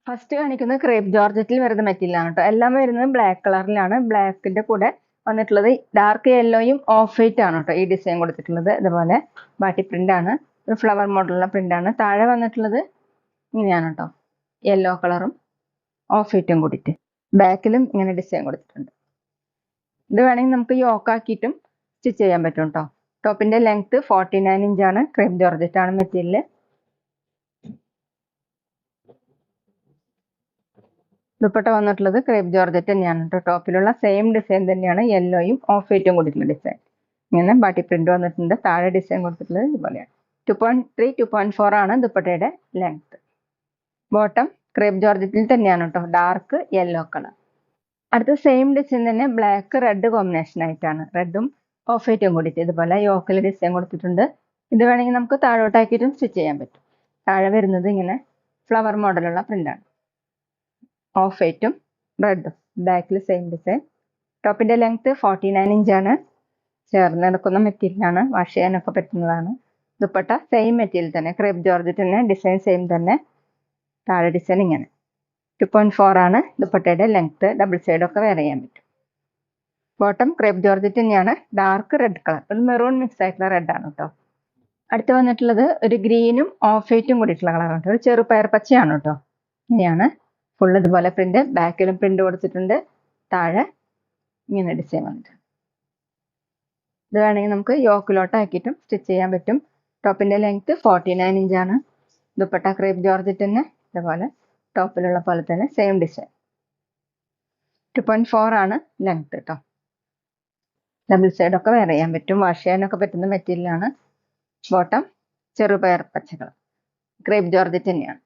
First കാണിക്കുന്നത് crepe ജോർജറ്റിൽ വരുന്ന മെറ്റീരിയലാണ് കേട്ടോ. എല്ലാം വരുന്നത് ബ്ലാക്ക് കളറിലാണ്. ബ്ലാക്കിന്റെ കൂടെ വന്നിട്ടുള്ളത് ഡാർക്ക് യെല്ലോയും ഓഫ് വൈറ്റ് ആണ് കേട്ടോ ഈ ഡിസൈൻ കൊടുത്തിട്ടുള്ളത്. ഇതുപോലെ ബാട്ടി പ്രിന്റ് ആണ്, ഒരു ഫ്ലവർ മോഡലുള്ള പ്രിന്റ് ആണ്. താഴെ വന്നിട്ടുള്ളത് ഇങ്ങനെയാണ് കേട്ടോ, യെല്ലോ കളറും ഓഫ് വൈറ്റും കൂടിയിട്ട്. ബാക്കിലും ഇങ്ങനെ ഡിസൈൻ കൊടുത്തിട്ടുണ്ട്. ഇത് വേണമെങ്കിൽ നമുക്ക് യോക്കാക്കിയിട്ടും സ്റ്റിച്ച് ചെയ്യാൻ പറ്റും കേട്ടോ. ടോപ്പിന്റെ ലെങ്ത് 49 ഇഞ്ചാണ്. ക്രേപ്പ് ജോർജറ്റ് ആണ് മെറ്റീരിയൽ. ദുപ്പട്ട വന്നിട്ടുള്ളത് ക്രേപ്പ് ജോർജറ്റ് തന്നെയാണ് കേട്ടോ. ടോപ്പിലുള്ള സെയിം ഡിസൈൻ തന്നെയാണ്, യെല്ലോയും ഓഫ് വൈറ്റും കൂടിയിട്ടുള്ള ഡിസൈൻ. ഇങ്ങനെ ബാട്ടി പ്രിന്റ് വന്നിട്ടുണ്ട്. താഴെ ഡിസൈൻ കൊടുത്തിട്ടുള്ളത് ഇതുപോലെയാണ്. 2.3 2.4 ആണ് ദുപ്പട്ടയുടെ ലെങ്ത്. ബോട്ടം ക്രേപ്പ് ജോർജറ്റിൽ തന്നെയാണ് കേട്ടോ, ഡാർക്ക് യെല്ലോ കളർ. അടുത്ത സെയിം ഡിസൈൻ തന്നെ ബ്ലാക്ക് റെഡ് കോമ്പിനേഷൻ ആയിട്ടാണ്. റെഡും ഓഫ് വൈറ്റും കൂടിയിട്ട് ഇതുപോലെ യോക്കിൽ ഡിസൈൻ കൊടുത്തിട്ടുണ്ട്. ഇത് വേണമെങ്കിൽ നമുക്ക് താഴോട്ടാക്കിയിട്ടും സ്റ്റിച്ച് ചെയ്യാൻ പറ്റും. താഴെ വരുന്നത് ഇങ്ങനെ ഫ്ലവർ മോഡലുള്ള പ്രിന്റാണ്. ഓഫ് വൈറ്റും റെഡും, ബാക്കിൽ സെയിം ഡിസൈൻ. ടോപ്പിന്റെ ലെങ്ത് 49 ഇഞ്ചാണ്. ചേർന്ന് എടുക്കുന്ന മെറ്റീരിയലാണ്, വാഷ് ചെയ്യാനൊക്കെ പറ്റുന്നതാണ്. ദുപ്പട്ട സെയിം മെറ്റീരിയൽ തന്നെ, ക്രേപ്പ് ജോർജറ്റ് തന്നെ, ഡിസൈൻ സെയിം തന്നെ. താഴെ ഡിസൈൻ ഇങ്ങനെ 2.4 ആണ് ദുപ്പട്ടയുടെ ലെങ്ത്. ഡബിൾ സൈഡൊക്കെ വെയർ ചെയ്യാൻ പറ്റും. ബോട്ടം ക്രേപ്പ് ജോർജറ്റ് തന്നെയാണ്, ഡാർക്ക് റെഡ് കളർ, ഒരു മെറൂൺ മിക്സ് ആയിട്ടുള്ള റെഡ് ആണ് കേട്ടോ. അടുത്ത് വന്നിട്ടുള്ളത് ഒരു ഗ്രീനും ഓഫ് വൈറ്റും കൂടിയിട്ടുള്ള കളറാണ് കേട്ടോ, ഒരു ചെറുപയർ പച്ചയാണ് കേട്ടോ. ഇങ്ങനെയാണ് ഫുൾ ഇതുപോലെ പ്രിന്റ്. ബാക്കിലും പ്രിന്റ് കൊടുത്തിട്ടുണ്ട്. താഴെ ഇങ്ങനെ ഡിസൈൻ വന്നിട്ടുണ്ട്. ഇത് വേണമെങ്കിൽ നമുക്ക് യോക്കിലോട്ട് ആക്കിയിട്ടും സ്റ്റിച്ച് ചെയ്യാൻ പറ്റും. ടോപ്പിന്റെ ലെങ്ത് 49 ഇഞ്ചാണ്. ദുപ്പട്ട ക്രേപ്പ് ജോർജറ്റ് തന്നെ, ഇതുപോലെ ടോപ്പിലുള്ള പോലെ തന്നെ സെയിം ഡിസൈൻ. 2.4 ആണ് ലെങ്ത് കേട്ടോ. ഡബിൾ സൈഡൊക്കെ വെയർ ചെയ്യാൻ പറ്റും, വാഷ് ചെയ്യാനൊക്കെ പറ്റുന്ന മെറ്റീരിയലാണ്. ബോട്ടം ചെറുപയർ പച്ച കളർ, ക്രേപ്പ് ജോർജറ്റ് തന്നെയാണ്.